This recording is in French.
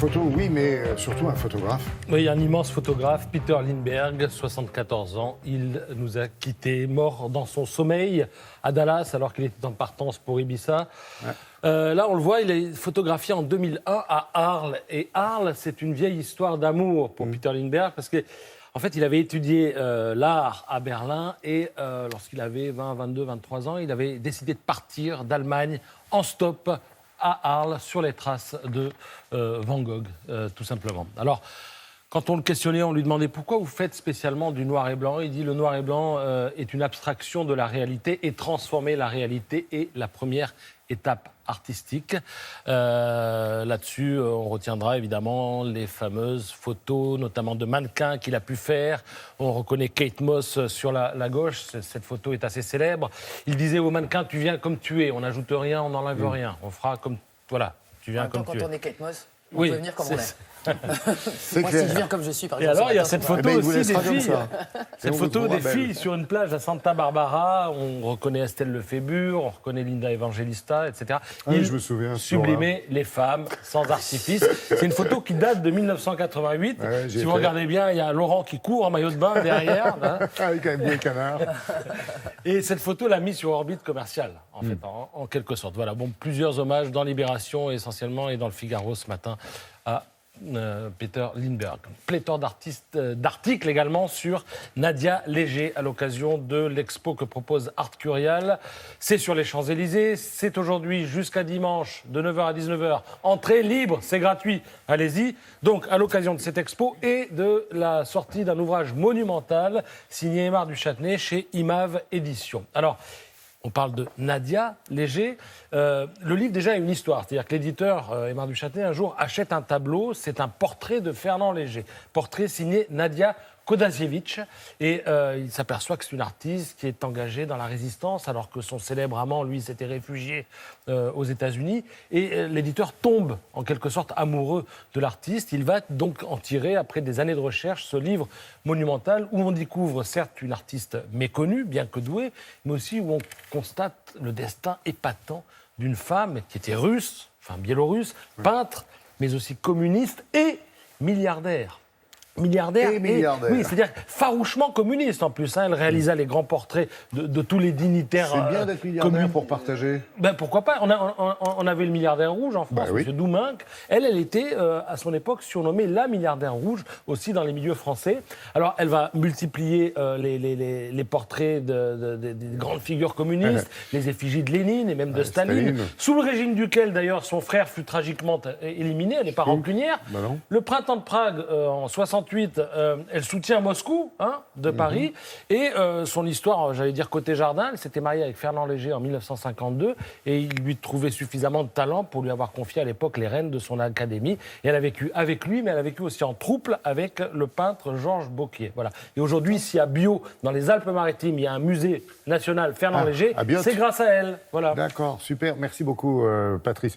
photo, oui, mais surtout un photographe. Oui, un immense photographe, Peter Lindbergh, 74 ans. Il nous a quittés, mort dans son sommeil à Dallas, alors qu'il était en partance pour Ibiza. Ouais. Là, on le voit, il est photographié en 2001 à Arles. Et Arles, c'est une vieille histoire d'amour pour Peter Lindbergh, parce que en fait, il avait étudié l'art à Berlin et lorsqu'il avait 20, 22, 23 ans, il avait décidé de partir d'Allemagne en stop à Arles sur les traces de Van Gogh, tout simplement. Alors, quand on le questionnait, on lui demandait pourquoi vous faites spécialement du noir et blanc. Il dit le noir et blanc est une abstraction de la réalité et transformer la réalité est la première étape artistique. Là-dessus, on retiendra évidemment les fameuses photos, notamment de mannequins qu'il a pu faire. On reconnaît Kate Moss sur la gauche. Cette photo est assez célèbre. Il disait aux mannequins, tu viens comme tu es. On n'ajoute rien, on n'enlève rien. On fera comme... Voilà, tu viens comme tu es. Quand on est Kate Moss, on peut venir comme on est. Moi, clair. si je viens comme je suis, par Et exemple... alors, il y a cette photo aussi des filles. Cette photo des belle. filles sur une plage à Santa Barbara. On reconnaît Estelle Lefébure, on reconnaît Linda Evangelista, etc. Oui, je me souviens. Sublimait les femmes sans artifice. C'est une photo qui date de 1988. Ouais, si vous regardez bien, il y a Laurent qui court en maillot de bain derrière. Hein. Avec un vieux canard. Et cette photo l'a mis sur orbite commerciale, en fait, en quelque sorte. Voilà, bon, plusieurs hommages dans Libération essentiellement et dans le Figaro ce matin à Peter Lindbergh. Pléthore d'articles également sur Nadia Léger à l'occasion de l'expo que propose Art Curial. C'est sur les Champs-Élysées. C'est aujourd'hui jusqu'à dimanche de 9h à 19h. Entrée libre, c'est gratuit. Allez-y. Donc, à l'occasion de cette expo et de la sortie d'un ouvrage monumental signé Aymar du Châtenay chez Imave Éditions. Alors, on parle de Nadia Léger. Le livre, déjà, a une histoire. C'est-à-dire que l'éditeur, Aymar du Châtenay, un jour, achète un tableau. C'est un portrait de Fernand Léger. Portrait signé Nadia Kodasiewicz. Et il s'aperçoit que c'est une artiste qui est engagée dans la résistance, alors que son célèbre amant, lui, s'était réfugié aux États-Unis. Et l'éditeur tombe, en quelque sorte, amoureux de l'artiste. Il va donc en tirer, après des années de recherche, ce livre monumental où on découvre, certes, une artiste méconnue, bien que douée, mais aussi où on constate le destin épatant d'une femme qui était russe, enfin biélorusse, peintre, mais aussi communiste et milliardaire. Milliardaire. Oui, c'est-à-dire farouchement communiste en plus. Hein. Elle réalisa les grands portraits de tous les dignitaires. C'est bien d'être milliardaire pour partager. Ben, pourquoi pas. On avait le milliardaire rouge en France, M. Douminc. Elle était, à son époque, surnommée la milliardaire rouge, aussi dans les milieux français. Alors, elle va multiplier les portraits des grandes figures communistes, les effigies de Lénine et même de Staline, sous le régime duquel, d'ailleurs, son frère fut tragiquement éliminé. Elle n'est pas rancunière. Le printemps de Prague, en 68, elle soutient Moscou, de Paris, et son histoire, j'allais dire côté jardin, elle s'était mariée avec Fernand Léger en 1952, et il lui trouvait suffisamment de talent pour lui avoir confié à l'époque les rênes de son académie, et elle a vécu avec lui, mais elle a vécu aussi en trouble avec le peintre Georges Bocquier. Voilà. Et aujourd'hui, si à Biot, dans les Alpes-Maritimes, il y a un musée national Fernand Léger, c'est grâce à elle. Voilà. D'accord, super, merci beaucoup Patrice.